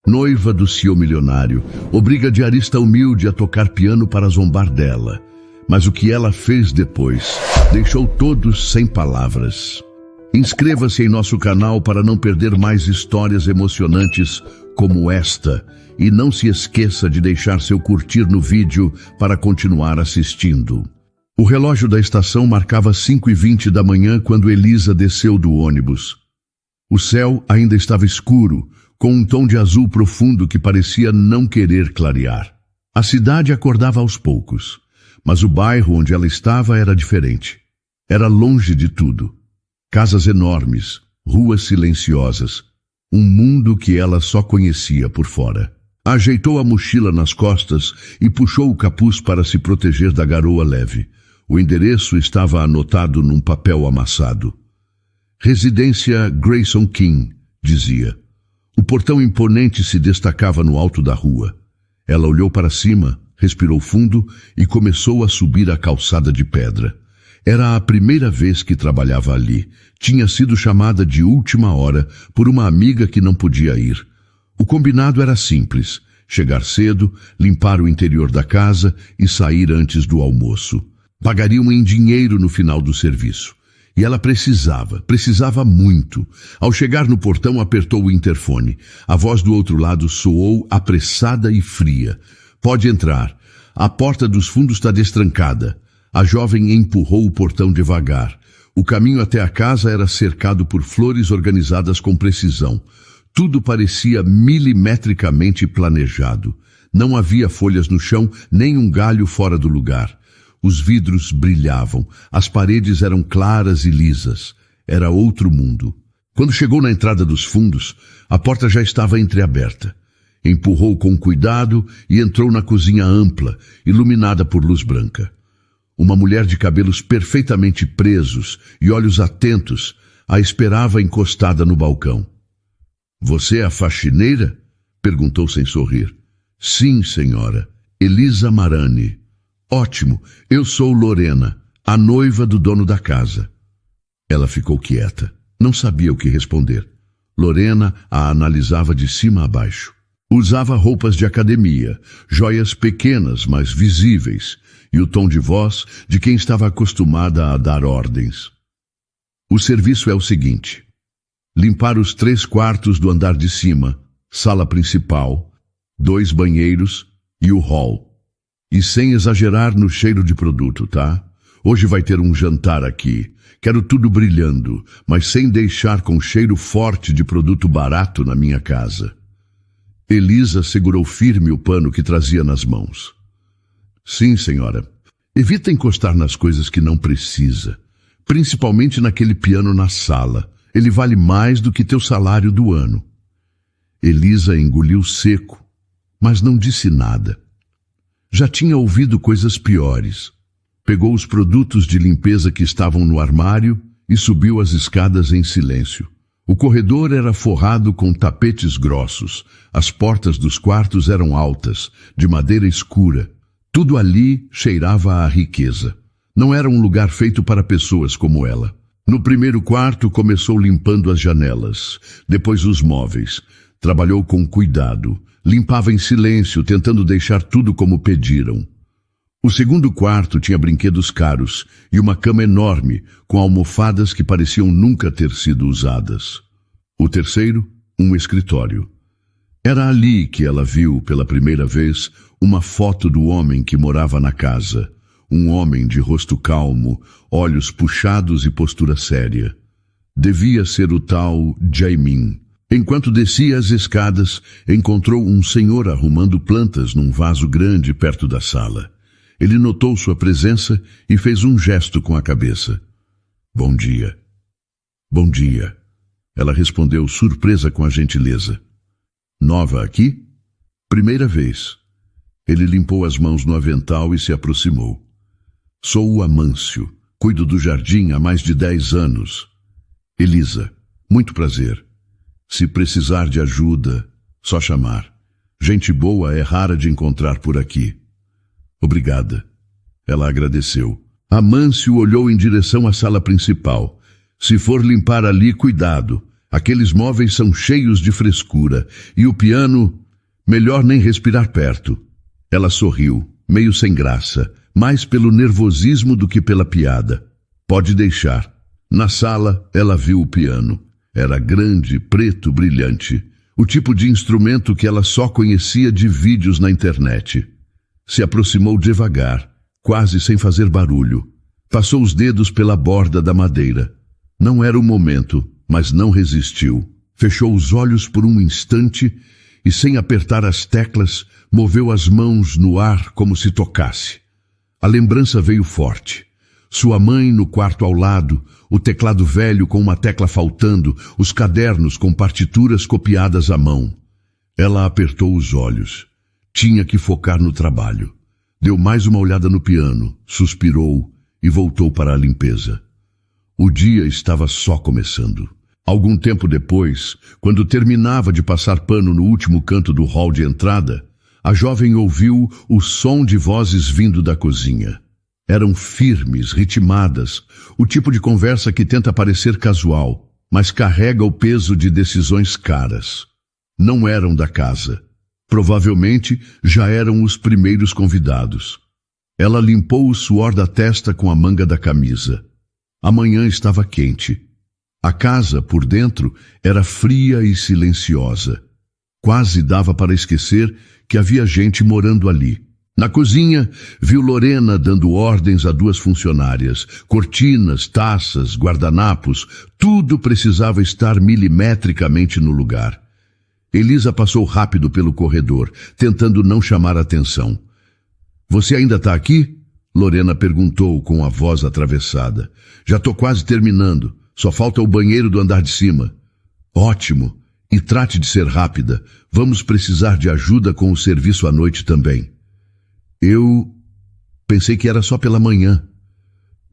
noiva do CEO milionário, obriga a diarista humilde a tocar piano para zombar dela. Mas o que ela fez depois deixou todos sem palavras. Inscreva-se em nosso canal para não perder mais histórias emocionantes como esta. E não se esqueça de deixar seu curtir no vídeo para continuar assistindo. O relógio da estação marcava 5h20 da manhã quando Elisa desceu do ônibus. O céu ainda estava escuro, com um tom de azul profundo que parecia não querer clarear. A cidade acordava aos poucos, mas o bairro onde ela estava era diferente. Era longe de tudo. Casas enormes, ruas silenciosas, um mundo que ela só conhecia por fora. Ajeitou a mochila nas costas e puxou o capuz para se proteger da garoa leve. O endereço estava anotado num papel amassado. Residência Grayson King, dizia. O portão imponente se destacava no alto da rua. Ela olhou para cima, respirou fundo e começou a subir a calçada de pedra. Era a primeira vez que trabalhava ali. Tinha sido chamada de última hora por uma amiga que não podia ir. O combinado era simples: chegar cedo, limpar o interior da casa e sair antes do almoço. Pagariam em dinheiro no final do serviço. E ela precisava muito. Ao chegar no portão, apertou o interfone. A voz do outro lado soou apressada e fria. Pode entrar. A porta dos fundos está destrancada. A jovem empurrou o portão devagar. O caminho até a casa era cercado por flores organizadas com precisão. Tudo parecia milimetricamente planejado. Não havia folhas no chão, nem um galho fora do lugar. Os vidros brilhavam, as paredes eram claras e lisas. Era outro mundo. Quando chegou na entrada dos fundos, a porta já estava entreaberta. Empurrou com cuidado e entrou na cozinha ampla, iluminada por luz branca. Uma mulher de cabelos perfeitamente presos e olhos atentos a esperava encostada no balcão. "Você é a faxineira?" perguntou sem sorrir. "Sim, senhora. Elisa Marani." "Ótimo, eu sou Lorena, a noiva do dono da casa." Ela ficou quieta. Não sabia o que responder. Lorena a analisava de cima a baixo. Usava roupas de academia, joias pequenas, mas visíveis, e o tom de voz de quem estava acostumada a dar ordens. "O serviço é o seguinte: limpar os 3 quartos do andar de cima, sala principal, 2 banheiros e o hall. E sem exagerar no cheiro de produto, tá? Hoje vai ter um jantar aqui. Quero tudo brilhando, mas sem deixar com cheiro forte de produto barato na minha casa." Elisa segurou firme o pano que trazia nas mãos. "Sim, senhora. Evita encostar nas coisas que não precisa, principalmente naquele piano na sala. Ele vale mais do que teu salário do ano." Elisa engoliu seco, mas não disse nada. Já tinha ouvido coisas piores. Pegou os produtos de limpeza que estavam no armário e subiu as escadas em silêncio. O corredor era forrado com tapetes grossos. As portas dos quartos eram altas, de madeira escura. Tudo ali cheirava a riqueza. Não era um lugar feito para pessoas como ela. No primeiro quarto, começou limpando as janelas, depois os móveis. Trabalhou com cuidado. Limpava em silêncio, tentando deixar tudo como pediram. O segundo quarto tinha brinquedos caros e uma cama enorme, com almofadas que pareciam nunca ter sido usadas. O terceiro, um escritório. Era ali que ela viu, pela primeira vez, uma foto do homem que morava na casa. Um homem de rosto calmo, olhos puxados e postura séria. Devia ser o tal Jae-min. Enquanto descia as escadas, encontrou um senhor arrumando plantas num vaso grande perto da sala. Ele notou sua presença e fez um gesto com a cabeça. "Bom dia." "Bom dia." Ela respondeu, surpresa com a gentileza. "Nova aqui?" "Primeira vez." Ele limpou as mãos no avental e se aproximou. "Sou o Amâncio. Cuido do jardim há mais de 10 anos. Elisa, muito prazer. Se precisar de ajuda, só chamar. Gente boa é rara de encontrar por aqui." "Obrigada." Ela agradeceu. Amâncio olhou em direção à sala principal. "Se for limpar ali, cuidado. Aqueles móveis são cheios de frescura, e o piano, melhor nem respirar perto. Ela sorriu, meio sem graça, mais pelo nervosismo do que pela piada. Pode deixar. Na sala, ela viu o piano. Era grande, preto, brilhante. O tipo de instrumento que ela só conhecia de vídeos na internet. Se aproximou devagar, quase sem fazer barulho. Passou os dedos pela borda da madeira. Não era o momento, mas não resistiu. Fechou os olhos por um instante e, sem apertar as teclas, moveu as mãos no ar como se tocasse. A lembrança veio forte. Sua mãe no quarto ao lado, o teclado velho com uma tecla faltando, os cadernos com partituras copiadas à mão. Ela apertou os olhos. Tinha que focar no trabalho. Deu mais uma olhada no piano, suspirou e voltou para a limpeza. O dia estava só começando. Algum tempo depois, quando terminava de passar pano no último canto do hall de entrada, a jovem ouviu o som de vozes vindo da cozinha. Eram firmes, ritmadas, o tipo de conversa que tenta parecer casual, mas carrega o peso de decisões caras. Não eram da casa. Provavelmente já eram os primeiros convidados. Ela limpou o suor da testa com a manga da camisa. A manhã estava quente. A casa, por dentro, era fria e silenciosa. Quase dava para esquecer que havia gente morando ali. Na cozinha, viu Lorena dando ordens a 2 funcionárias. Cortinas, taças, guardanapos, tudo precisava estar milimetricamente no lugar. Elisa passou rápido pelo corredor, tentando não chamar atenção. "Você ainda está aqui?" Lorena perguntou com a voz atravessada. "Já estou quase terminando. Só falta o banheiro do andar de cima." "Ótimo. E trate de ser rápida. Vamos precisar de ajuda com o serviço à noite também." Eu pensei que era só pela manhã.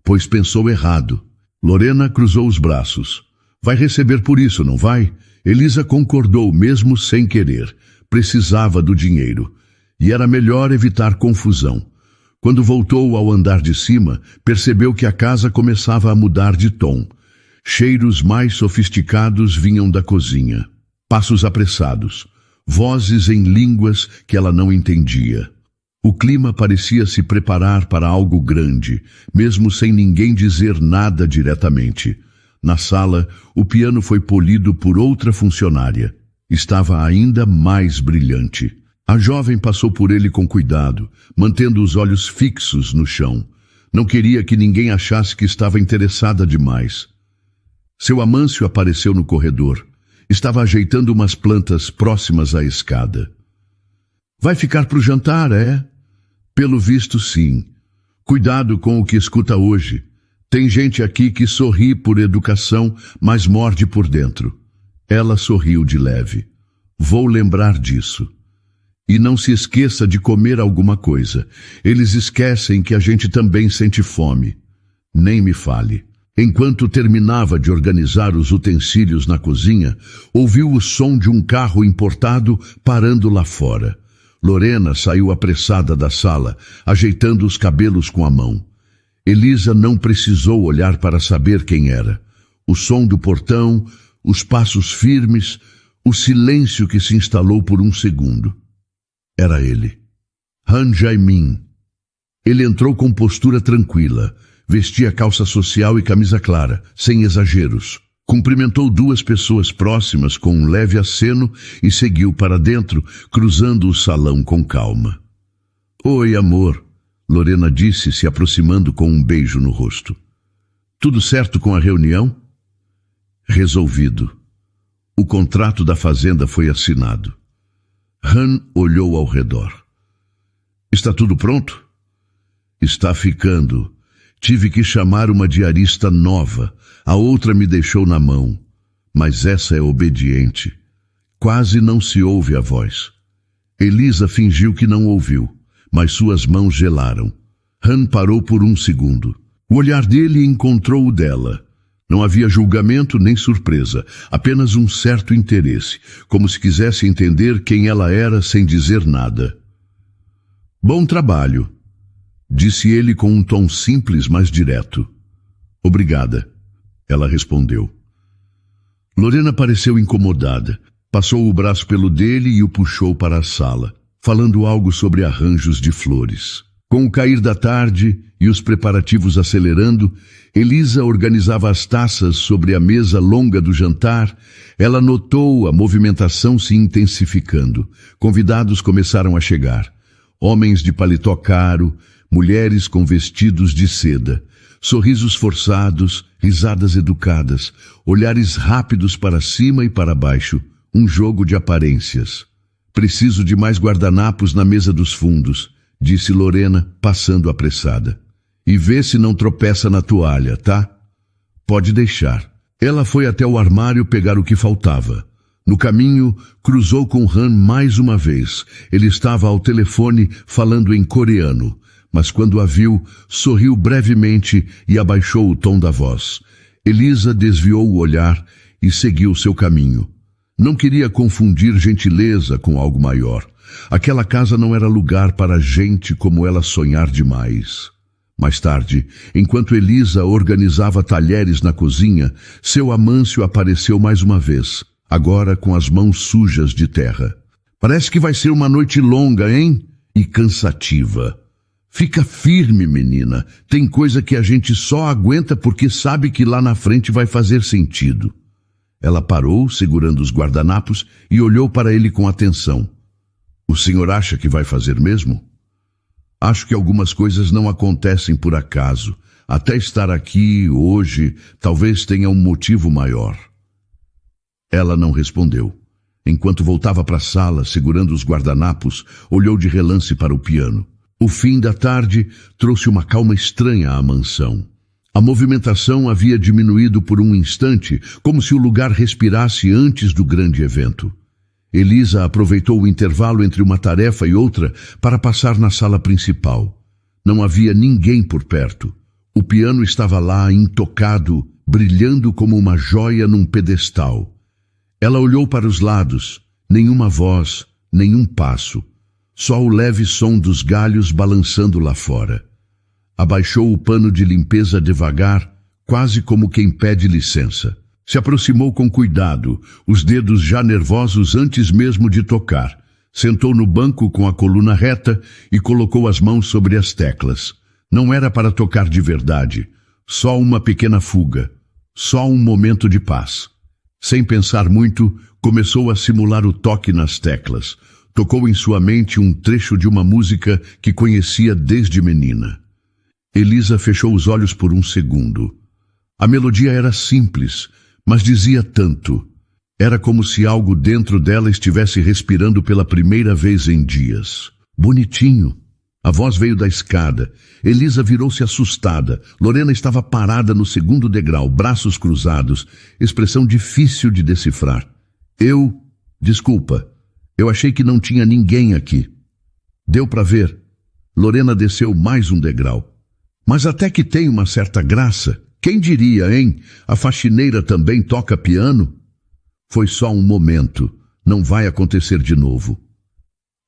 Pois pensou errado. Lorena cruzou os braços. "Vai receber por isso, não vai?" Elisa concordou, mesmo sem querer. Precisava do dinheiro. E era melhor evitar confusão. Quando voltou ao andar de cima, percebeu que a casa começava a mudar de tom. Cheiros mais sofisticados vinham da cozinha. Passos apressados. Vozes em línguas que ela não entendia. O clima parecia se preparar para algo grande, mesmo sem ninguém dizer nada diretamente. Na sala, o piano foi polido por outra funcionária. Estava ainda mais brilhante. A jovem passou por ele com cuidado, mantendo os olhos fixos no chão. Não queria que ninguém achasse que estava interessada demais. Seu Amâncio apareceu no corredor. Estava ajeitando umas plantas próximas à escada. "Vai ficar para o jantar, é?" "Pelo visto, sim. Cuidado com o que escuta hoje. Tem gente aqui que sorri por educação, mas morde por dentro." Ela sorriu de leve. "Vou lembrar disso. E não se esqueça de comer alguma coisa. Eles esquecem que a gente também sente fome." "Nem me fale." Enquanto terminava de organizar os utensílios na cozinha, ouviu o som de um carro importado parando lá fora. Lorena saiu apressada da sala, ajeitando os cabelos com a mão. Elisa não precisou olhar para saber quem era. O som do portão, os passos firmes, o silêncio que se instalou por um segundo. Era ele. Han Jaimin. Ele entrou com postura tranquila. Vestia calça social e camisa clara, sem exageros. Cumprimentou 2 pessoas próximas com um leve aceno e seguiu para dentro, cruzando o salão com calma. "Oi, amor", Lorena disse, se aproximando com um beijo no rosto. "Tudo certo com a reunião?" "Resolvido. O contrato da fazenda foi assinado." Han olhou ao redor. "Está tudo pronto?" "Está ficando. Tive que chamar uma diarista nova. A outra me deixou na mão. Mas essa é obediente. Quase não se ouve a voz." Elisa fingiu que não ouviu, mas suas mãos gelaram. Han parou por um segundo. O olhar dele encontrou o dela. Não havia julgamento nem surpresa, apenas um certo interesse, como se quisesse entender quem ela era sem dizer nada. "Bom trabalho", disse ele com um tom simples, mas direto. "Obrigada", ela respondeu. Lorena pareceu incomodada. Passou o braço pelo dele e o puxou para a sala, falando algo sobre arranjos de flores. Com o cair da tarde e os preparativos acelerando, Elisa organizava as taças sobre a mesa longa do jantar. Ela notou a movimentação se intensificando. Convidados começaram a chegar. Homens de paletó caro, mulheres com vestidos de seda, sorrisos forçados, risadas educadas, olhares rápidos para cima e para baixo, um jogo de aparências. Preciso de mais guardanapos na mesa dos fundos, disse Lorena, passando apressada. E vê se não tropeça na toalha, tá? Pode deixar. Ela foi até o armário pegar o que faltava. No caminho, cruzou com Han mais uma vez. Ele estava ao telefone falando em coreano, mas quando a viu, sorriu brevemente e abaixou o tom da voz. Elisa desviou o olhar e seguiu seu caminho. Não queria confundir gentileza com algo maior. Aquela casa não era lugar para gente como ela sonhar demais. Mais tarde, enquanto Elisa organizava talheres na cozinha, seu Amâncio apareceu mais uma vez, agora com as mãos sujas de terra. Parece que vai ser uma noite longa, hein? E cansativa. Fica firme, menina. Tem coisa que a gente só aguenta porque sabe que lá na frente vai fazer sentido. Ela parou, segurando os guardanapos, e olhou para ele com atenção. O senhor acha que vai fazer mesmo? Acho que algumas coisas não acontecem por acaso. Até estar aqui, hoje, talvez tenha um motivo maior. Ela não respondeu. Enquanto voltava para a sala, segurando os guardanapos, olhou de relance para o piano. O fim da tarde trouxe uma calma estranha à mansão. A movimentação havia diminuído por um instante, como se o lugar respirasse antes do grande evento. Elisa aproveitou o intervalo entre uma tarefa e outra para passar na sala principal. Não havia ninguém por perto. O piano estava lá, intocado, brilhando como uma joia num pedestal. Ela olhou para os lados. Nenhuma voz, nenhum passo. Só o leve som dos galhos balançando lá fora. Abaixou o pano de limpeza devagar, quase como quem pede licença. Se aproximou com cuidado, os dedos já nervosos antes mesmo de tocar. Sentou no banco com a coluna reta e colocou as mãos sobre as teclas. Não era para tocar de verdade, só uma pequena fuga, só um momento de paz. Sem pensar muito, começou a simular o toque nas teclas. Tocou em sua mente um trecho de uma música que conhecia desde menina. Elisa fechou os olhos por um segundo. A melodia era simples, mas dizia tanto. Era como se algo dentro dela estivesse respirando pela primeira vez em dias. Bonitinho. A voz veio da escada. Elisa virou-se assustada. Lorena estava parada no segundo degrau, braços cruzados, expressão difícil de decifrar. Desculpa, eu achei que não tinha ninguém aqui. Deu para ver. Lorena desceu mais um degrau. Mas até que tem uma certa graça. Quem diria, hein? A faxineira também toca piano? Foi só um momento. Não vai acontecer de novo.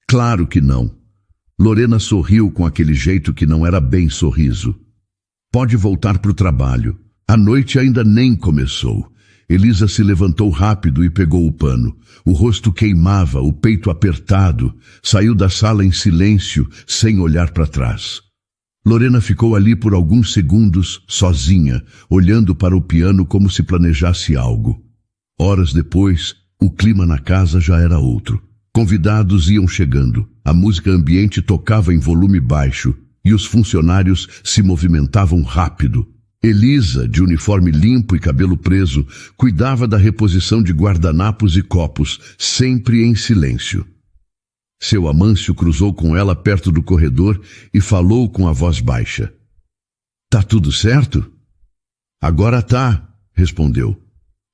Claro que não. Lorena sorriu com aquele jeito que não era bem sorriso. Pode voltar para o trabalho. A noite ainda nem começou. Elisa se levantou rápido e pegou o pano. O rosto queimava, o peito apertado. Saiu da sala em silêncio, sem olhar para trás. Lorena ficou ali por alguns segundos, sozinha, olhando para o piano como se planejasse algo. Horas depois, o clima na casa já era outro. Convidados iam chegando, a música ambiente tocava em volume baixo e os funcionários se movimentavam rápido. Elisa, de uniforme limpo e cabelo preso, cuidava da reposição de guardanapos e copos, sempre em silêncio. Seu Amâncio cruzou com ela perto do corredor e falou com a voz baixa. Tá tudo certo? Agora tá, respondeu.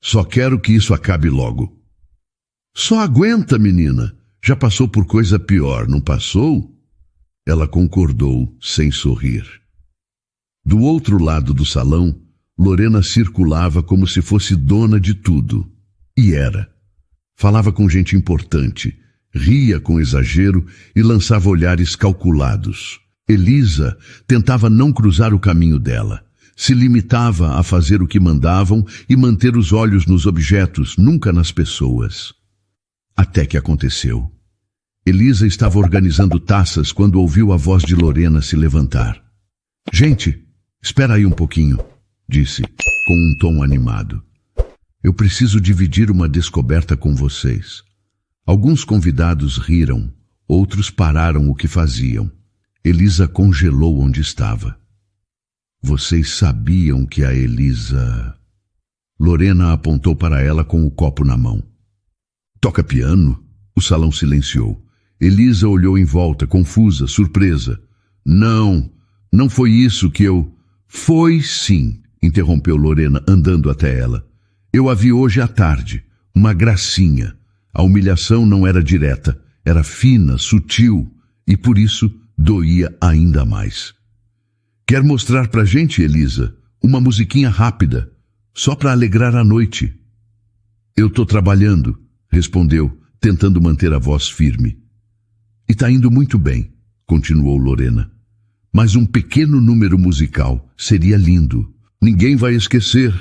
Só quero que isso acabe logo. Só aguenta, menina. Já passou por coisa pior, não passou? Ela concordou, sem sorrir. Do outro lado do salão, Lorena circulava como se fosse dona de tudo. E era. Falava com gente importante, ria com exagero e lançava olhares calculados. Elisa tentava não cruzar o caminho dela. se limitava a fazer o que mandavam e manter os olhos nos objetos, nunca nas pessoas. Até que aconteceu. Elisa estava organizando taças quando ouviu a voz de Lorena se levantar. Gente, espera aí um pouquinho, disse, com um tom animado. Eu preciso dividir uma descoberta com vocês. Alguns convidados riram, outros pararam o que faziam. Elisa congelou onde estava. Vocês sabiam que a Elisa... Lorena apontou para ela com o copo na mão. Toca piano? O salão silenciou. Elisa olhou em volta, confusa, surpresa. Não foi isso que eu... Foi sim, interrompeu Lorena, andando até ela. Eu a vi hoje à tarde, uma gracinha. A humilhação não era direta, era fina, sutil, e por isso doía ainda mais. Quer mostrar pra gente, Elisa, uma musiquinha rápida, só para alegrar a noite? Eu tô trabalhando, respondeu, tentando manter a voz firme. E tá indo muito bem, continuou Lorena. Mas um pequeno número musical seria lindo. Ninguém vai esquecer.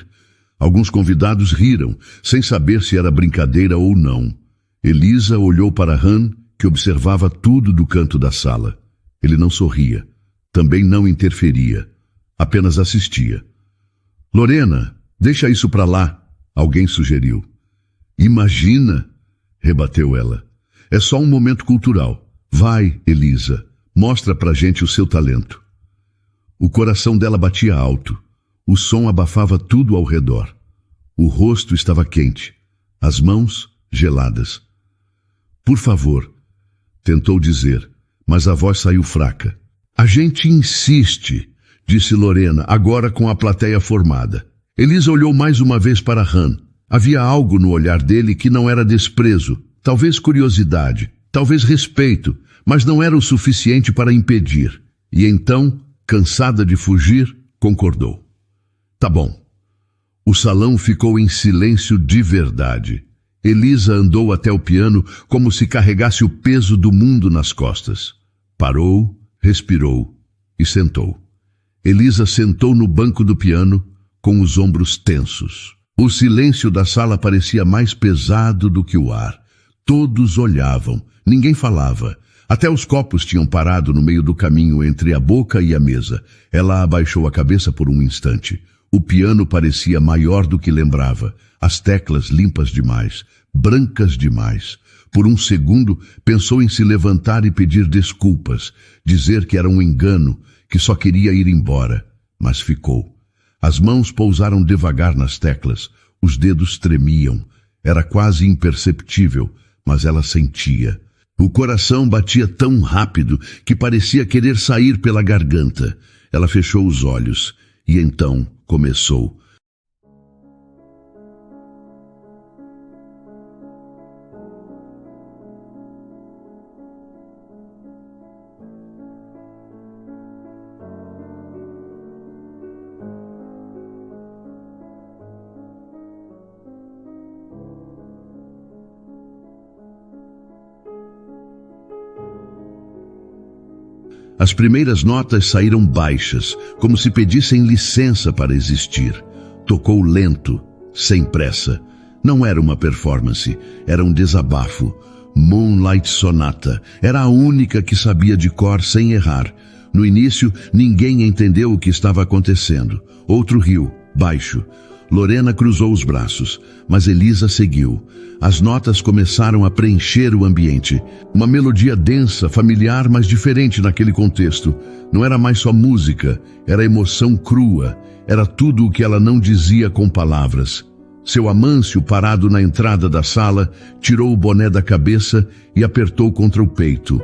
Alguns convidados riram, sem saber se era brincadeira ou não. Elisa olhou para Han, que observava tudo do canto da sala. Ele não sorria, também não interferia, apenas assistia. Lorena, deixa isso para lá, alguém sugeriu. Imagina, rebateu ela. É só um momento cultural. Vai, Elisa, mostra pra gente o seu talento. O coração dela batia alto. O som abafava tudo ao redor. O rosto estava quente, as mãos geladas. Por favor, tentou dizer, mas a voz saiu fraca. A gente insiste, disse Lorena, agora com a plateia formada. Elisa olhou mais uma vez para Han. Havia algo no olhar dele que não era desprezo, talvez curiosidade, talvez respeito, mas não era o suficiente para impedir. E então, cansada de fugir, concordou. Tá bom. O salão ficou em silêncio de verdade. Elisa andou até o piano como se carregasse o peso do mundo nas costas. Parou, respirou e sentou. Elisa sentou no banco do piano com os ombros tensos. O silêncio da sala parecia mais pesado do que o ar. Todos olhavam, ninguém falava. Até os copos tinham parado no meio do caminho entre a boca e a mesa. Ela abaixou a cabeça por um instante. O piano parecia maior do que lembrava. As teclas limpas demais, brancas demais. Por um segundo, pensou em se levantar e pedir desculpas, dizer que era um engano, que só queria ir embora. Mas ficou. As mãos pousaram devagar nas teclas. Os dedos tremiam. Era quase imperceptível, mas ela sentia. O coração batia tão rápido que parecia querer sair pela garganta. Ela fechou os olhos e então começou. As primeiras notas saíram baixas, como se pedissem licença para existir. Tocou lento, sem pressa. Não era uma performance, era um desabafo. Moonlight Sonata era a única que sabia de cor sem errar. No início, ninguém entendeu o que estava acontecendo. Outro riu, baixo. Lorena cruzou os braços, mas Elisa seguiu. As notas começaram a preencher o ambiente. Uma melodia densa, familiar, mas diferente naquele contexto. Não era mais só música, era emoção crua. Era tudo o que ela não dizia com palavras. Seu Amâncio, parado na entrada da sala, tirou o boné da cabeça e apertou contra o peito.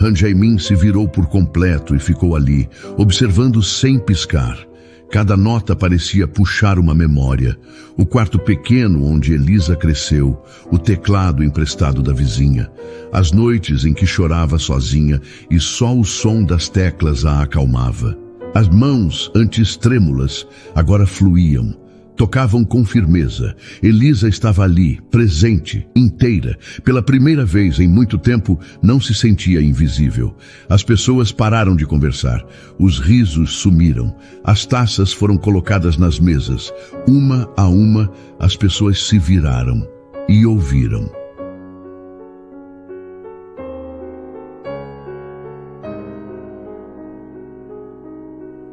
Han Jae-min se virou por completo e ficou ali, observando sem piscar. Cada nota parecia puxar uma memória. O quarto pequeno onde Elisa cresceu, o teclado emprestado da vizinha, as noites em que chorava sozinha e só o som das teclas a acalmava. As mãos, antes trêmulas, agora fluíam. Tocavam com firmeza. Elisa estava ali, presente, inteira. Pela primeira vez em muito tempo, não se sentia invisível. As pessoas pararam de conversar. Os risos sumiram. As taças foram colocadas nas mesas. Uma a uma, as pessoas se viraram e ouviram.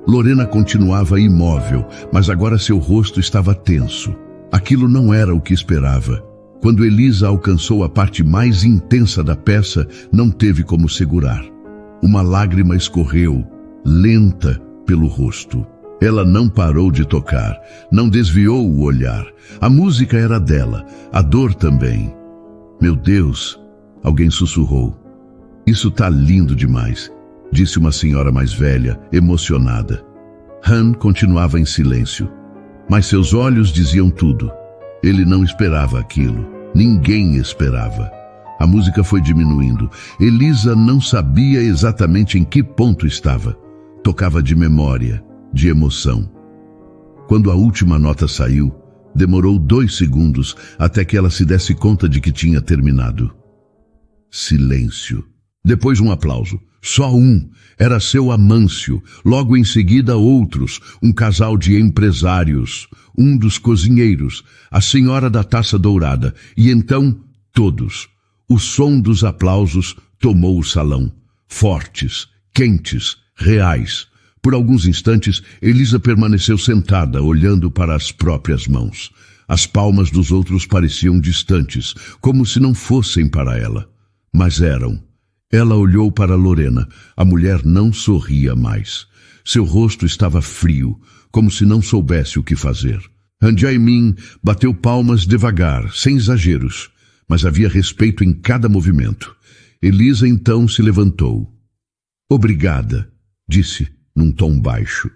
Lorena continuava imóvel, mas agora seu rosto estava tenso. Aquilo não era o que esperava. Quando Elisa alcançou a parte mais intensa da peça, não teve como segurar. Uma lágrima escorreu, lenta, pelo rosto. Ela não parou de tocar, não desviou o olhar. A música era dela, a dor também. Meu Deus, alguém sussurrou. Isso tá lindo demais, disse uma senhora mais velha, emocionada. Han continuava em silêncio, mas seus olhos diziam tudo. Ele não esperava aquilo. Ninguém esperava. A música foi diminuindo. Elisa não sabia exatamente em que ponto estava. Tocava de memória, de emoção. Quando a última nota saiu, demorou 2 segundos até que ela se desse conta de que tinha terminado. Silêncio. Depois um aplauso. Só um. Era seu Amâncio. Logo em seguida outros. Um casal de empresários. Um dos cozinheiros. A senhora da taça dourada. E então, todos. O som dos aplausos tomou o salão. Fortes, quentes, reais. Por alguns instantes, Elisa permaneceu sentada, olhando para as próprias mãos. As palmas dos outros pareciam distantes, como se não fossem para ela. Mas eram. Ela olhou para Lorena. A mulher não sorria mais. Seu rosto estava frio, como se não soubesse o que fazer. Han Jae-min bateu palmas devagar, sem exageros, mas havia respeito em cada movimento. Elisa então se levantou. Obrigada, disse, num tom baixo.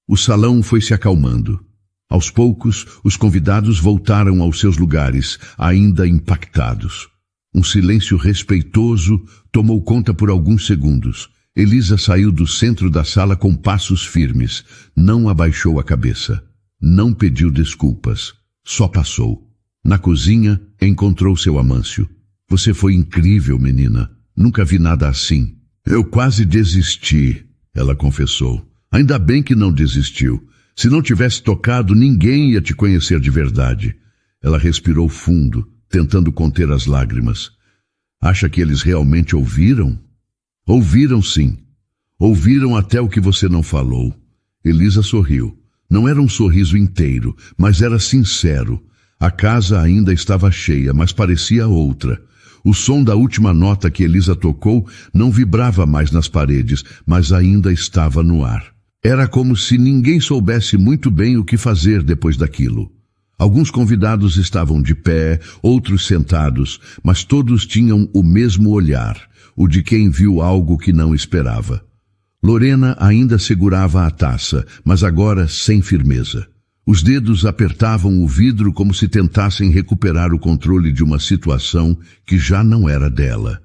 O salão foi se acalmando. Aos poucos, os convidados voltaram aos seus lugares, ainda impactados. Um silêncio respeitoso tomou conta por alguns segundos. Elisa saiu do centro da sala com passos firmes. Não abaixou a cabeça. Não pediu desculpas. Só passou. Na cozinha, encontrou seu Amâncio. Você foi incrível, menina. Nunca vi nada assim. Eu quase desisti, ela confessou. Ainda bem que não desistiu. Se não tivesse tocado, ninguém ia te conhecer de verdade. Ela respirou fundo, tentando conter as lágrimas. Acha que eles realmente ouviram? Ouviram sim. Ouviram até o que você não falou. Elisa sorriu. Não era um sorriso inteiro, mas era sincero. A casa ainda estava cheia, mas parecia outra. O som da última nota que Elisa tocou não vibrava mais nas paredes, mas ainda estava no ar. Era como se ninguém soubesse muito bem o que fazer depois daquilo. Alguns convidados estavam de pé, outros sentados, mas todos tinham o mesmo olhar, o de quem viu algo que não esperava. Lorena ainda segurava a taça, mas agora sem firmeza. Os dedos apertavam o vidro como se tentassem recuperar o controle de uma situação que já não era dela.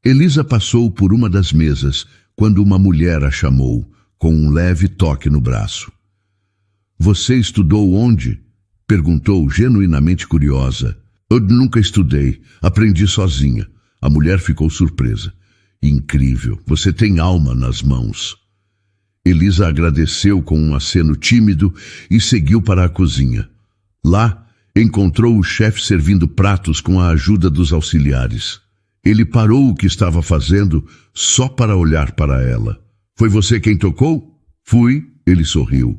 Elisa passou por uma das mesas quando uma mulher a chamou, com um leve toque no braço. Você estudou onde? Perguntou genuinamente curiosa. Eu nunca estudei, aprendi sozinha. A mulher ficou surpresa. Incrível, você tem alma nas mãos. Elisa agradeceu com um aceno tímido e seguiu para a cozinha. Lá, encontrou o chefe servindo pratos com a ajuda dos auxiliares. Ele parou o que estava fazendo só para olhar para ela. Foi você quem tocou? Fui, ele sorriu.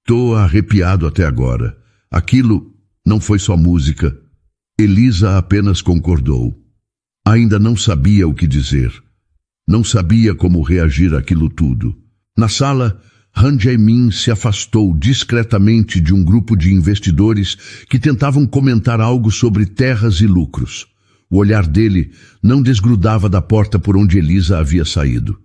Tô arrepiado até agora. Aquilo não foi só música. Elisa apenas concordou. Ainda não sabia o que dizer. Não sabia como reagir àquilo tudo. Na sala, Han Jae-min se afastou discretamente de um grupo de investidores que tentavam comentar algo sobre terras e lucros. O olhar dele não desgrudava da porta por onde Elisa havia saído.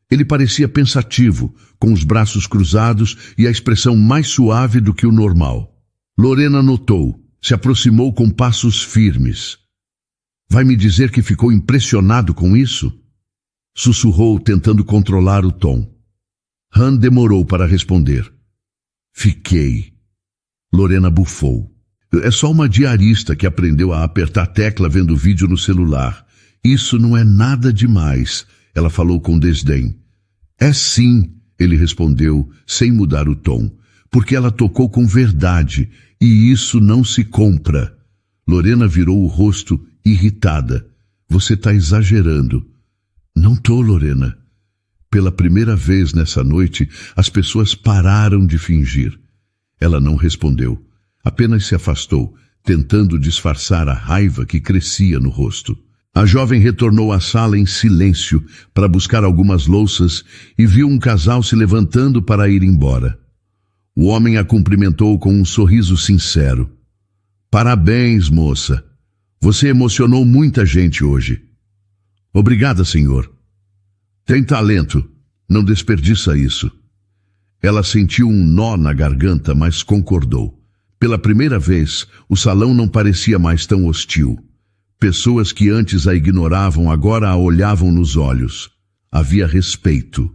Ele parecia pensativo, com os braços cruzados e a expressão mais suave do que o normal. Lorena notou, se aproximou com passos firmes. Vai me dizer que ficou impressionado com isso? Sussurrou, tentando controlar o tom. Han demorou para responder. Fiquei. Lorena bufou. É só uma diarista que aprendeu a apertar tecla vendo vídeo no celular. Isso não é nada demais, ela falou com desdém. É sim, ele respondeu, sem mudar o tom, porque ela tocou com verdade, e isso não se compra. Lorena virou o rosto, irritada. Você está exagerando. Não tô, Lorena. Pela primeira vez nessa noite, as pessoas pararam de fingir. Ela não respondeu, apenas se afastou, tentando disfarçar a raiva que crescia no rosto. A jovem retornou à sala em silêncio para buscar algumas louças e viu um casal se levantando para ir embora. O homem a cumprimentou com um sorriso sincero. Parabéns, moça. Você emocionou muita gente hoje. Obrigada, senhor. Tem talento. Não desperdiça isso. Ela sentiu um nó na garganta, mas concordou. Pela primeira vez, o salão não parecia mais tão hostil. Pessoas que antes a ignoravam agora a olhavam nos olhos. Havia respeito.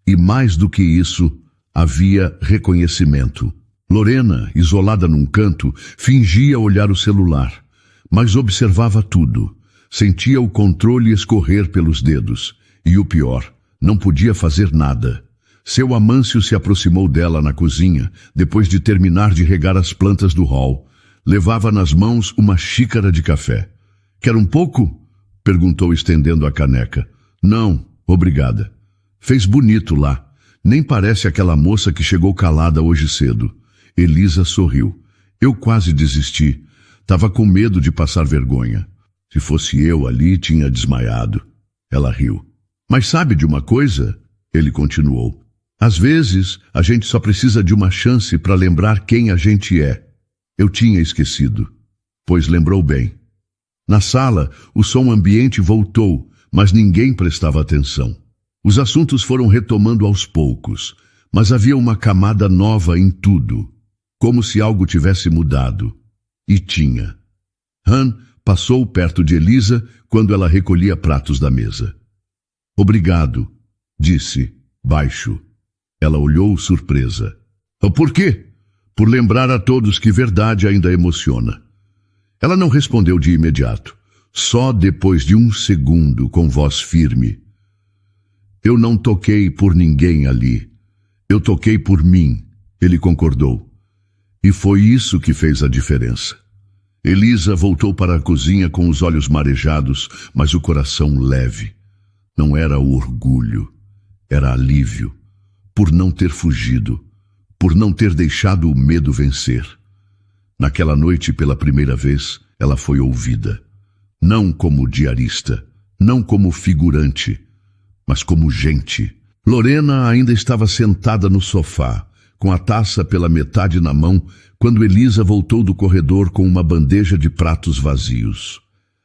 E mais do que isso, havia reconhecimento. Lorena, isolada num canto, fingia olhar o celular, mas observava tudo. Sentia o controle escorrer pelos dedos. E o pior, não podia fazer nada. Seu Amâncio se aproximou dela na cozinha, depois de terminar de regar as plantas do hall. Levava nas mãos uma xícara de café. Quer um pouco? Perguntou estendendo a caneca. Não, obrigada. Fez bonito lá. Nem parece aquela moça que chegou calada hoje cedo. Elisa sorriu. Eu quase desisti. Tava com medo de passar vergonha. Se fosse eu ali, tinha desmaiado. Ela riu. Mas sabe de uma coisa? Ele continuou. Às vezes, a gente só precisa de uma chance para lembrar quem a gente é. Eu tinha esquecido. Pois lembrou bem. Na sala, o som ambiente voltou, mas ninguém prestava atenção. Os assuntos foram retomando aos poucos, mas havia uma camada nova em tudo, como se algo tivesse mudado. E tinha. Han passou perto de Elisa quando ela recolhia pratos da mesa. Obrigado, disse, baixo. Ela olhou surpresa. Por quê? Por lembrar a todos que verdade ainda emociona. Ela não respondeu de imediato. Só depois de um segundo, com voz firme. Eu não toquei por ninguém ali. Eu toquei por mim, ele concordou. E foi isso que fez a diferença. Elisa voltou para a cozinha com os olhos marejados, mas o coração leve. Não era o orgulho, era alívio. Por não ter fugido, por não ter deixado o medo vencer. Naquela noite, pela primeira vez, ela foi ouvida. Não como diarista, não como figurante, mas como gente. Lorena ainda estava sentada no sofá, com a taça pela metade na mão, quando Elisa voltou do corredor com uma bandeja de pratos vazios.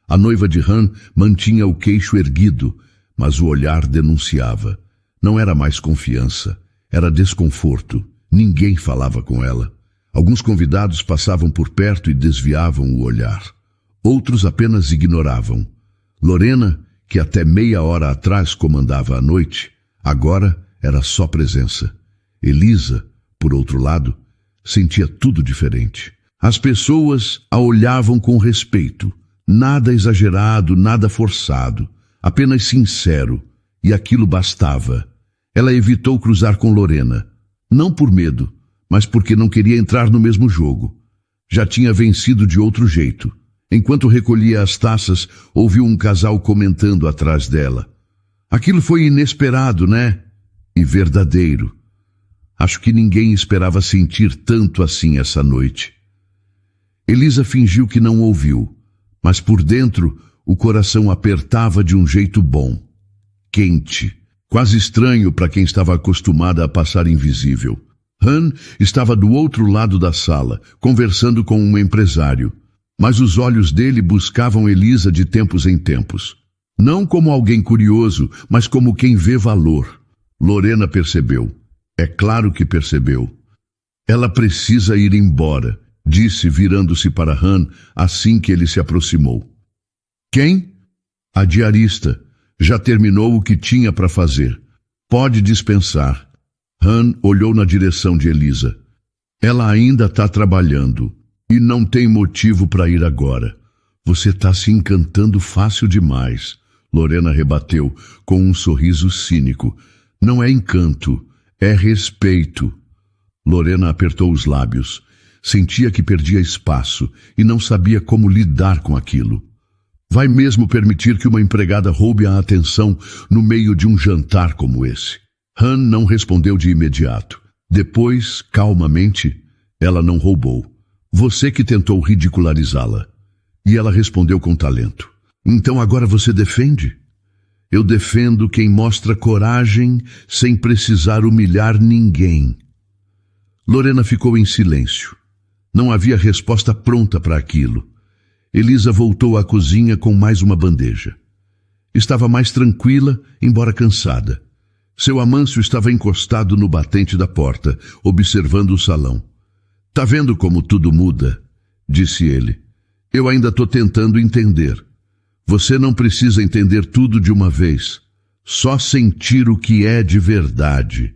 A noiva de Han mantinha o queixo erguido, mas o olhar denunciava. Não era mais confiança, era desconforto. Ninguém falava com ela. Alguns convidados passavam por perto e desviavam o olhar. Outros apenas ignoravam. Lorena, que até meia hora atrás comandava a noite, agora era só presença. Elisa, por outro lado, sentia tudo diferente. As pessoas a olhavam com respeito. Nada exagerado, nada forçado. Apenas sincero. E aquilo bastava. Ela evitou cruzar com Lorena. Não por medo, mas porque não queria entrar no mesmo jogo. Já tinha vencido de outro jeito. Enquanto recolhia as taças, ouviu um casal comentando atrás dela. Aquilo foi inesperado, né? E verdadeiro. Acho que ninguém esperava sentir tanto assim essa noite. Elisa fingiu que não ouviu, mas por dentro o coração apertava de um jeito bom. Quente. Quase estranho para quem estava acostumada a passar invisível. Han estava do outro lado da sala, conversando com um empresário. Mas os olhos dele buscavam Elisa de tempos em tempos. Não como alguém curioso, mas como quem vê valor. Lorena percebeu. É claro que percebeu. Ela precisa ir embora, disse virando-se para Han assim que ele se aproximou. Quem? A diarista. Já terminou o que tinha para fazer. Pode dispensar. Han olhou na direção de Elisa. Ela ainda está trabalhando e não tem motivo para ir agora. Você está se encantando fácil demais, Lorena rebateu com um sorriso cínico. Não é encanto, é respeito. Lorena apertou os lábios. Sentia que perdia espaço e não sabia como lidar com aquilo. Vai mesmo permitir que uma empregada roube a atenção no meio de um jantar como esse? Han não respondeu de imediato. Depois, calmamente, ela não roubou. Você que tentou ridicularizá-la. E ela respondeu com talento. Então agora você defende? Eu defendo quem mostra coragem sem precisar humilhar ninguém. Lorena ficou em silêncio. Não havia resposta pronta para aquilo. Elisa voltou à cozinha com mais uma bandeja. Estava mais tranquila, embora cansada. Seu Amâncio estava encostado no batente da porta, observando o salão. Tá vendo como tudo muda? Disse ele. Eu ainda estou tentando entender. Você não precisa entender tudo de uma vez. Só sentir o que é de verdade.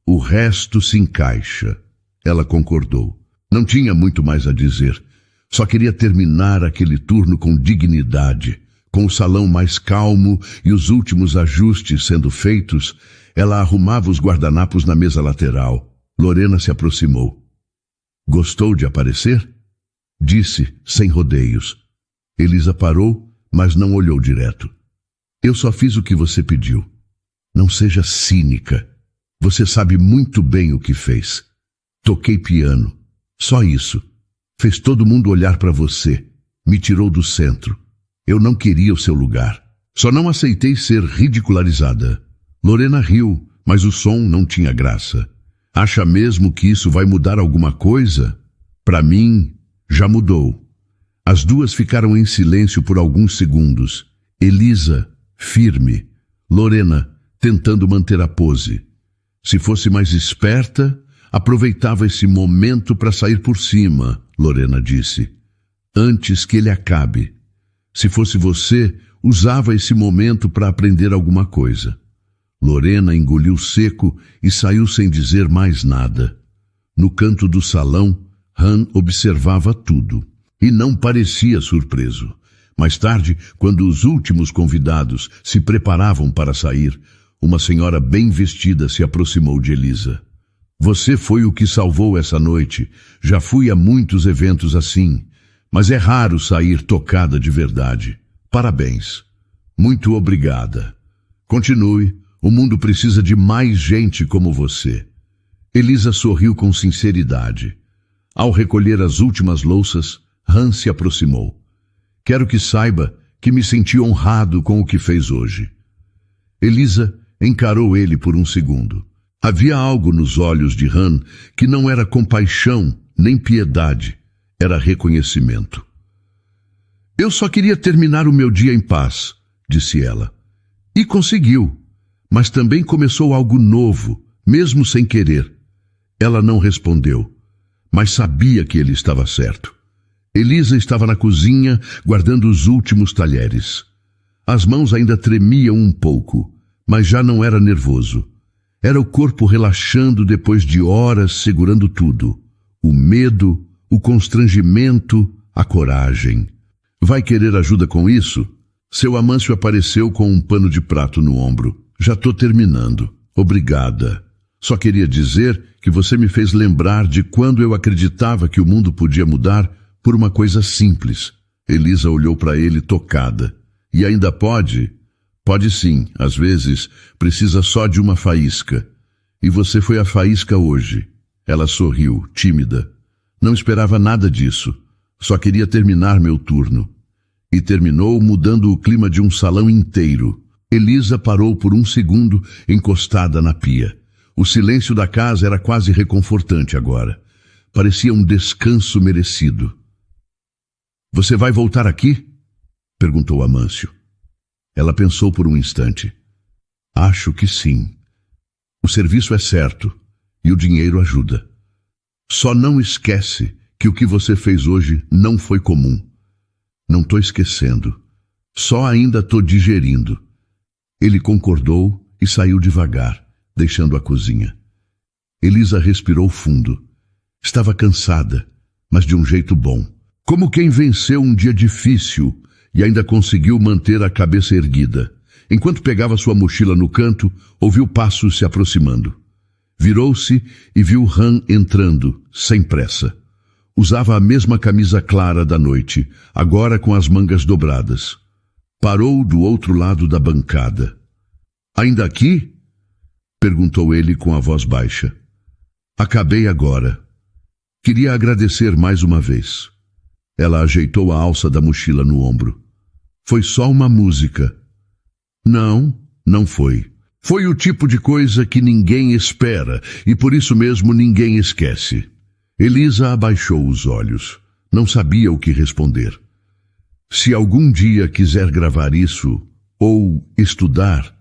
O resto se encaixa. Ela concordou. Não tinha muito mais a dizer. Só queria terminar aquele turno com dignidade. Com o salão mais calmo e os últimos ajustes sendo feitos, ela arrumava os guardanapos na mesa lateral. Lorena se aproximou. Gostou de aparecer? Disse, sem rodeios. Elisa parou, mas não olhou direto. Eu só fiz o que você pediu. Não seja cínica. Você sabe muito bem o que fez. Toquei piano. Só isso. Fez todo mundo olhar para você. Me tirou do centro. Eu não queria o seu lugar. Só não aceitei ser ridicularizada. Lorena riu, mas o som não tinha graça. Acha mesmo que isso vai mudar alguma coisa? Para mim, já mudou. As duas ficaram em silêncio por alguns segundos. Elisa, firme. Lorena, tentando manter a pose. Se fosse mais esperta, aproveitava esse momento para sair por cima, Lorena disse. Antes que ele acabe. Se fosse você, usava esse momento para aprender alguma coisa. Lorena engoliu seco e saiu sem dizer mais nada. No canto do salão, Han observava tudo. E não parecia surpreso. Mais tarde, quando os últimos convidados se preparavam para sair, uma senhora bem vestida se aproximou de Elisa. Você foi o que salvou essa noite. Já fui a muitos eventos assim, mas é raro sair tocada de verdade. Parabéns. Muito obrigada. Continue. O mundo precisa de mais gente como você. Elisa sorriu com sinceridade. Ao recolher as últimas louças, Han se aproximou. Quero que saiba que me senti honrado com o que fez hoje. Elisa encarou ele por um segundo. Havia algo nos olhos de Han que não era compaixão nem piedade, era reconhecimento. Eu só queria terminar o meu dia em paz, disse ela. E conseguiu, mas também começou algo novo, mesmo sem querer. Ela não respondeu, mas sabia que ele estava certo. Elisa estava na cozinha, guardando os últimos talheres. As mãos ainda tremiam um pouco, mas já não era nervoso. Era o corpo relaxando depois de horas segurando tudo. O medo, o constrangimento, a coragem. Vai querer ajuda com isso? Seu Amâncio apareceu com um pano de prato no ombro. Já estou terminando. Obrigada. Só queria dizer que você me fez lembrar de quando eu acreditava que o mundo podia mudar por uma coisa simples. Elisa olhou para ele tocada. E ainda pode? Pode sim, às vezes precisa só de uma faísca. E você foi a faísca hoje. Ela sorriu, tímida. Não esperava nada disso. Só queria terminar meu turno. E terminou mudando o clima de um salão inteiro. Elisa parou por um segundo, encostada na pia. O silêncio da casa era quase reconfortante agora. Parecia um descanso merecido. Você vai voltar aqui? Perguntou Amâncio. Ela pensou por um instante. Acho que sim. O serviço é certo e o dinheiro ajuda. Só não esquece que o que você fez hoje não foi comum. Não estou esquecendo. Só ainda estou digerindo. Ele concordou e saiu devagar, deixando a cozinha. Elisa respirou fundo. Estava cansada, mas de um jeito bom. Como quem venceu um dia difícil e ainda conseguiu manter a cabeça erguida. Enquanto pegava sua mochila no canto, ouviu passos se aproximando. Virou-se e viu Han entrando, sem pressa. Usava a mesma camisa clara da noite, agora com as mangas dobradas. Parou do outro lado da bancada. "Ainda aqui?" perguntou ele com a voz baixa. "Acabei agora. Queria agradecer mais uma vez." Ela ajeitou a alça da mochila no ombro. "Foi só uma música." "Não, não foi. Foi o tipo de coisa que ninguém espera e por isso mesmo ninguém esquece." Elisa abaixou os olhos. Não sabia o que responder. Se algum dia quiser gravar isso, ou estudar...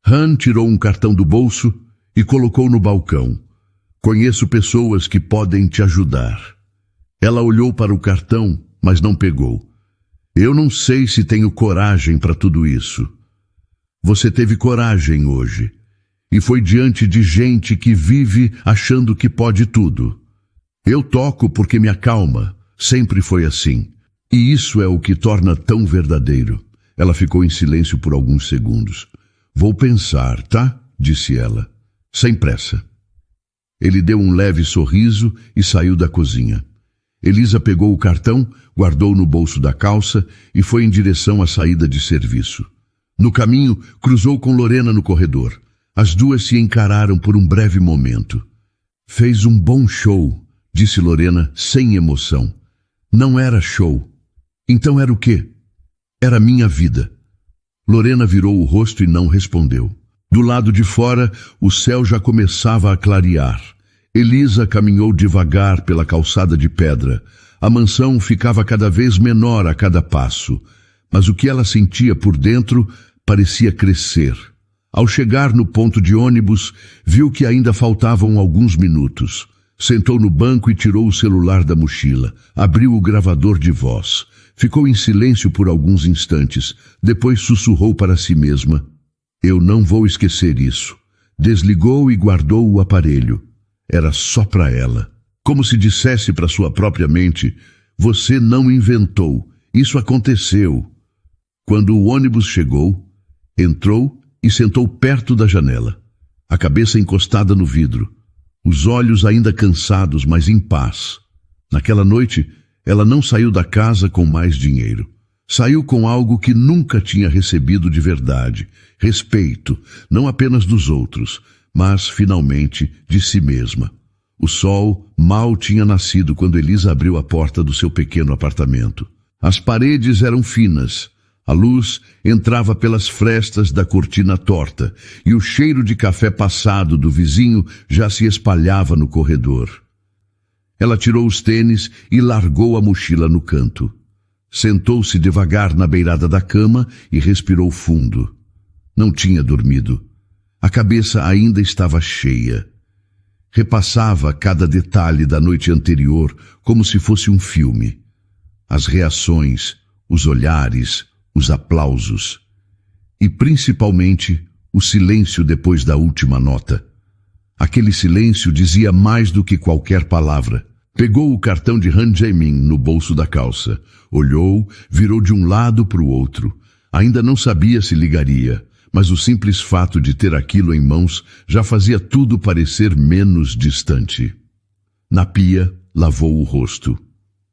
Han tirou um cartão do bolso e colocou no balcão. "Conheço pessoas que podem te ajudar." Ela olhou para o cartão, mas não pegou. "Eu não sei se tenho coragem para tudo isso." "Você teve coragem hoje. E foi diante de gente que vive achando que pode tudo. Eu toco porque me acalma. Sempre foi assim. E isso é o que torna tão verdadeiro." Ela ficou em silêncio por alguns segundos. "Vou pensar, tá?" disse ela, sem pressa. Ele deu um leve sorriso e saiu da cozinha. Elisa pegou o cartão, guardou no bolso da calça e foi em direção à saída de serviço. No caminho, cruzou com Lorena no corredor. As duas se encararam por um breve momento. "Fez um bom show", disse Lorena sem emoção. "Não era show. Então era o quê?" "Era minha vida." Lorena virou o rosto e não respondeu. Do lado de fora, o céu já começava a clarear. Elisa caminhou devagar pela calçada de pedra. A mansão ficava cada vez menor a cada passo, mas o que ela sentia por dentro parecia crescer. Ao chegar no ponto de ônibus, viu que ainda faltavam alguns minutos. Sentou no banco e tirou o celular da mochila. Abriu o gravador de voz. Ficou em silêncio por alguns instantes. Depois sussurrou para si mesma: "Eu não vou esquecer isso." Desligou e guardou o aparelho. Era só para ela. Como se dissesse para sua própria mente: "Você não inventou. Isso aconteceu." Quando o ônibus chegou, entrou e sentou perto da janela, a cabeça encostada no vidro, os olhos ainda cansados, mas em paz. Naquela noite, ela não saiu da casa com mais dinheiro. Saiu com algo que nunca tinha recebido de verdade: respeito, não apenas dos outros, mas, finalmente, de si mesma. O sol mal tinha nascido quando Elisa abriu a porta do seu pequeno apartamento. As paredes eram finas, a luz entrava pelas frestas da cortina torta e o cheiro de café passado do vizinho já se espalhava no corredor. Ela tirou os tênis e largou a mochila no canto. Sentou-se devagar na beirada da cama e respirou fundo. Não tinha dormido. A cabeça ainda estava cheia. Repassava cada detalhe da noite anterior como se fosse um filme. As reações, os olhares, os aplausos. E principalmente o silêncio depois da última nota. Aquele silêncio dizia mais do que qualquer palavra. Pegou o cartão de Han Jae-min no bolso da calça. Olhou, virou de um lado para o outro. Ainda não sabia se ligaria, mas o simples fato de ter aquilo em mãos já fazia tudo parecer menos distante. Na pia, lavou o rosto.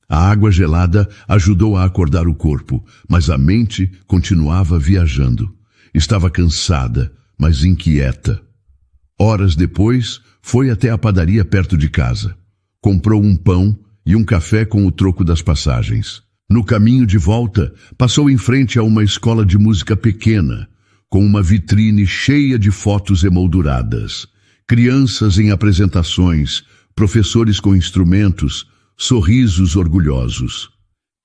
A água gelada ajudou a acordar o corpo, mas a mente continuava viajando. Estava cansada, mas inquieta. Horas depois, foi até a padaria perto de casa. Comprou um pão e um café com o troco das passagens. No caminho de volta, passou em frente a uma escola de música pequena, com uma vitrine cheia de fotos emolduradas. Crianças em apresentações, professores com instrumentos, sorrisos orgulhosos.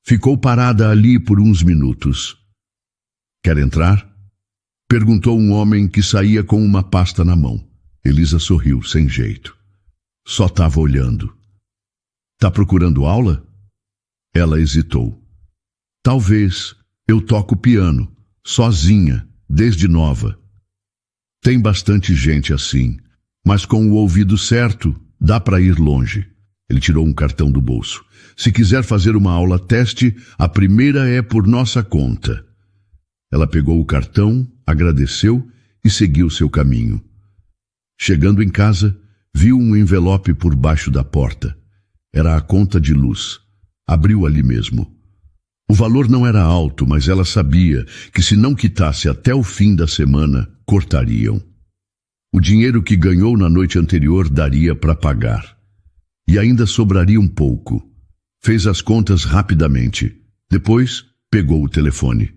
Ficou parada ali por uns minutos. "Quer entrar?" perguntou um homem que saía com uma pasta na mão. Elisa sorriu, sem jeito. Só estava olhando. "Tá procurando aula?" Ela hesitou. "Talvez. Eu toco piano, sozinha, desde nova." "Tem bastante gente assim, mas com o ouvido certo, dá para ir longe." Ele tirou um cartão do bolso. Se quiser fazer uma aula teste, a primeira é por nossa conta. Ela pegou o cartão, agradeceu e seguiu seu caminho. Chegando em casa, viu um envelope por baixo da porta. Era a conta de luz. Abriu ali mesmo. O valor não era alto, mas ela sabia que se não quitasse até o fim da semana, cortariam. O dinheiro que ganhou na noite anterior daria para pagar. E ainda sobraria um pouco. Fez as contas rapidamente. Depois, pegou o telefone.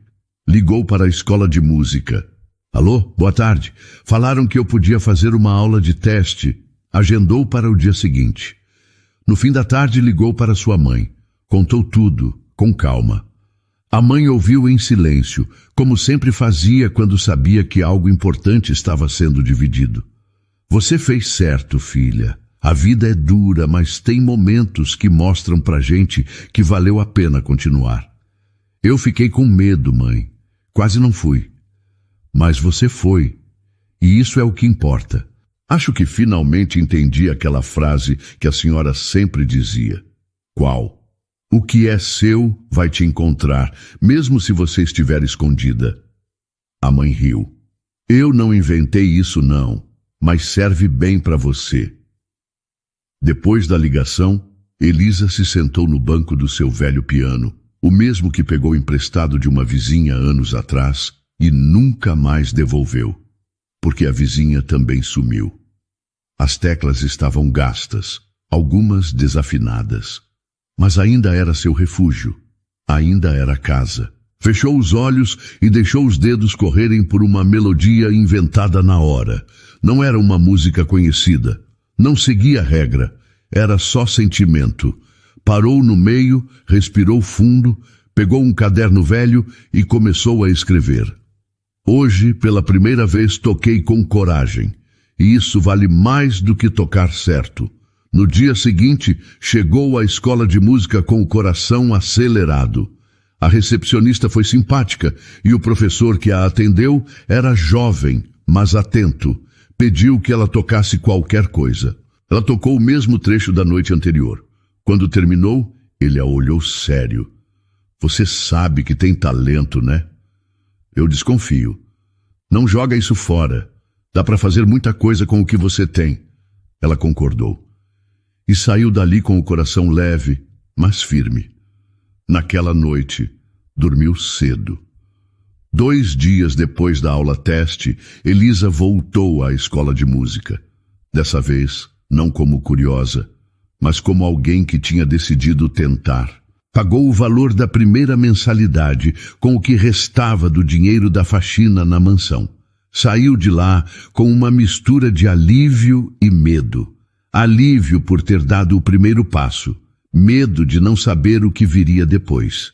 Ligou para a escola de música. Alô, boa tarde. Falaram que eu podia fazer uma aula de teste. Agendou para o dia seguinte. No fim da tarde, ligou para sua mãe. Contou tudo, com calma. A mãe ouviu em silêncio, como sempre fazia quando sabia que algo importante estava sendo dividido. Você fez certo, filha. A vida é dura, mas tem momentos que mostram pra gente que valeu a pena continuar. Eu fiquei com medo, mãe. Quase não fui. Mas você foi. E isso é o que importa. Acho que finalmente entendi aquela frase que a senhora sempre dizia. Qual? O que é seu vai te encontrar, mesmo se você estiver escondida. A mãe riu. Eu não inventei isso não, mas serve bem para você. Depois da ligação, Elisa se sentou no banco do seu velho piano, o mesmo que pegou emprestado de uma vizinha anos atrás e nunca mais devolveu, porque a vizinha também sumiu. As teclas estavam gastas, algumas desafinadas. Mas ainda era seu refúgio, ainda era casa. Fechou os olhos e deixou os dedos correrem por uma melodia inventada na hora. Não era uma música conhecida, não seguia regra, era só sentimento. Parou no meio, respirou fundo, pegou um caderno velho e começou a escrever. Hoje, pela primeira vez, toquei com coragem, e isso vale mais do que tocar certo. No dia seguinte, chegou à escola de música com o coração acelerado. A recepcionista foi simpática e o professor que a atendeu era jovem, mas atento. Pediu que ela tocasse qualquer coisa. Ela tocou o mesmo trecho da noite anterior. Quando terminou, ele a olhou sério. Você sabe que tem talento, né? Eu desconfio. Não joga isso fora. Dá para fazer muita coisa com o que você tem. Ela concordou. E saiu dali com o coração leve, mas firme. Naquela noite, dormiu cedo. 2 dias depois da aula teste, Elisa voltou à escola de música. Dessa vez, não como curiosa, mas como alguém que tinha decidido tentar. Pagou o valor da primeira mensalidade com o que restava do dinheiro da faxina na mansão. Saiu de lá com uma mistura de alívio e medo. Alívio por ter dado o primeiro passo, medo de não saber o que viria depois.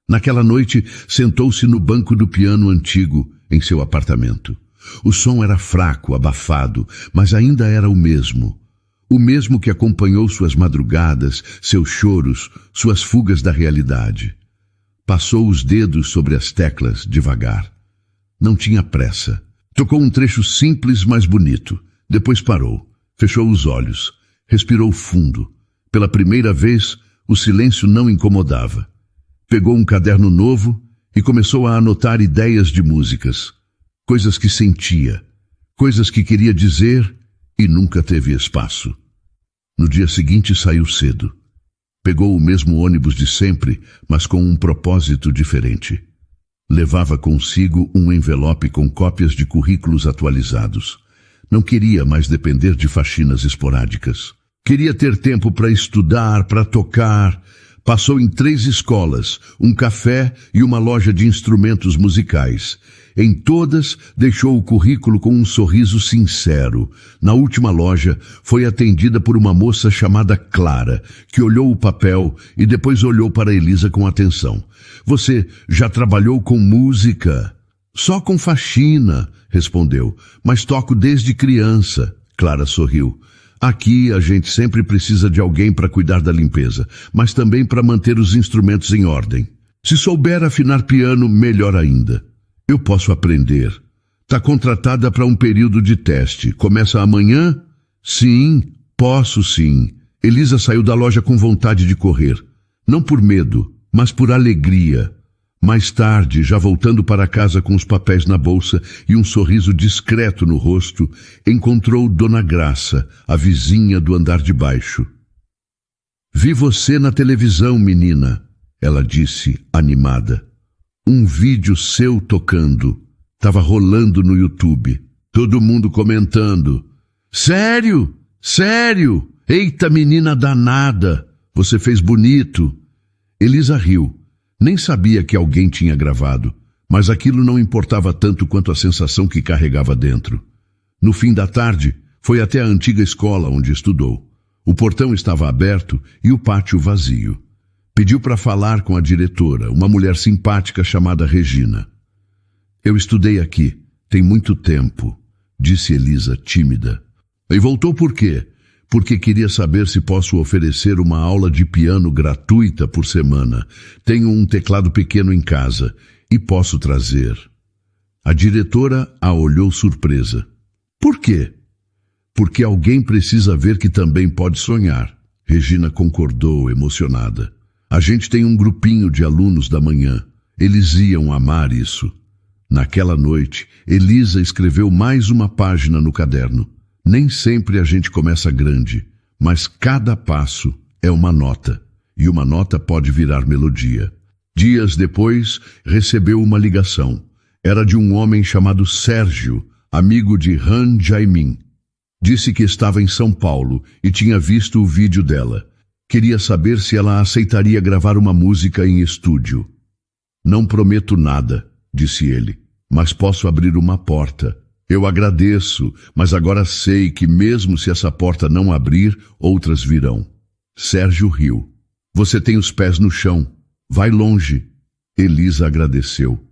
Naquela noite, sentou-se no banco do piano antigo em seu apartamento. O som era fraco, abafado, mas ainda era o mesmo. O mesmo que acompanhou suas madrugadas, seus choros, suas fugas da realidade. Passou os dedos sobre as teclas devagar. Não tinha pressa. Tocou um trecho simples, mas bonito. Depois parou. Fechou os olhos, respirou fundo. Pela primeira vez, o silêncio não incomodava. Pegou um caderno novo e começou a anotar ideias de músicas. Coisas que sentia, coisas que queria dizer e nunca teve espaço. No dia seguinte saiu cedo. Pegou o mesmo ônibus de sempre, mas com um propósito diferente. Levava consigo um envelope com cópias de currículos atualizados. Não queria mais depender de faxinas esporádicas. Queria ter tempo para estudar, para tocar. Passou em 3 escolas, um café e uma loja de instrumentos musicais. Em todas, deixou o currículo com um sorriso sincero. Na última loja, foi atendida por uma moça chamada Clara, que olhou o papel e depois olhou para Elisa com atenção. Você já trabalhou com música? Só com faxina, respondeu, mas toco desde criança. Clara sorriu. Aqui a gente sempre precisa de alguém para cuidar da limpeza, mas também para manter os instrumentos em ordem. Se souber afinar piano, melhor ainda. Eu posso aprender. Está contratada para um período de teste. Começa amanhã? Sim, posso sim. Elisa saiu da loja com vontade de correr. Não por medo, mas por alegria. Mais tarde, já voltando para casa com os papéis na bolsa e um sorriso discreto no rosto, encontrou Dona Graça, a vizinha do andar de baixo. Vi você na televisão, menina, ela disse, animada. Um vídeo seu tocando. Tava rolando no YouTube. Todo mundo comentando. Sério? Sério? Eita, menina danada! Você fez bonito. Elisa riu. Nem sabia que alguém tinha gravado, mas aquilo não importava tanto quanto a sensação que carregava dentro. No fim da tarde, foi até a antiga escola onde estudou. O portão estava aberto e o pátio vazio. Pediu para falar com a diretora, uma mulher simpática chamada Regina. Eu estudei aqui, tem muito tempo, disse Elisa, tímida. E voltou por quê? Porque queria saber se posso oferecer uma aula de piano gratuita por semana. Tenho um teclado pequeno em casa e posso trazer. A diretora a olhou surpresa. Por quê? Porque alguém precisa ver que também pode sonhar. Regina concordou, emocionada. A gente tem um grupinho de alunos da manhã. Eles iam amar isso. Naquela noite, Elisa escreveu mais uma página no caderno. Nem sempre a gente começa grande, mas cada passo é uma nota, e uma nota pode virar melodia. Dias depois, recebeu uma ligação. Era de um homem chamado Sérgio, amigo de Han Jaimin. Disse que estava em São Paulo e tinha visto o vídeo dela. Queria saber se ela aceitaria gravar uma música em estúdio. Não prometo nada, disse ele, mas posso abrir uma porta. Eu agradeço, mas agora sei que mesmo se essa porta não abrir, outras virão. Sérgio riu. Você tem os pés no chão. Vai longe. Elisa agradeceu.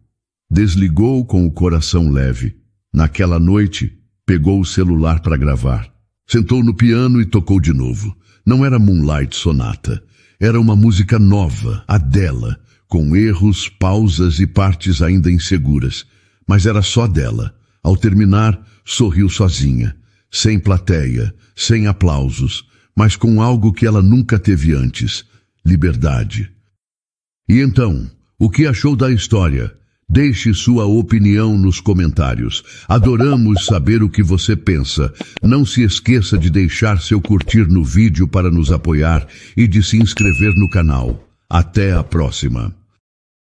Desligou com o coração leve. Naquela noite, pegou o celular para gravar. Sentou no piano e tocou de novo. Não era Moonlight Sonata. Era uma música nova, a dela, com erros, pausas e partes ainda inseguras. Mas era só dela. Ao terminar, sorriu sozinha, sem plateia, sem aplausos, mas com algo que ela nunca teve antes, liberdade. E então, o que achou da história? Deixe sua opinião nos comentários. Adoramos saber o que você pensa. Não se esqueça de deixar seu curtir no vídeo para nos apoiar e de se inscrever no canal. Até a próxima!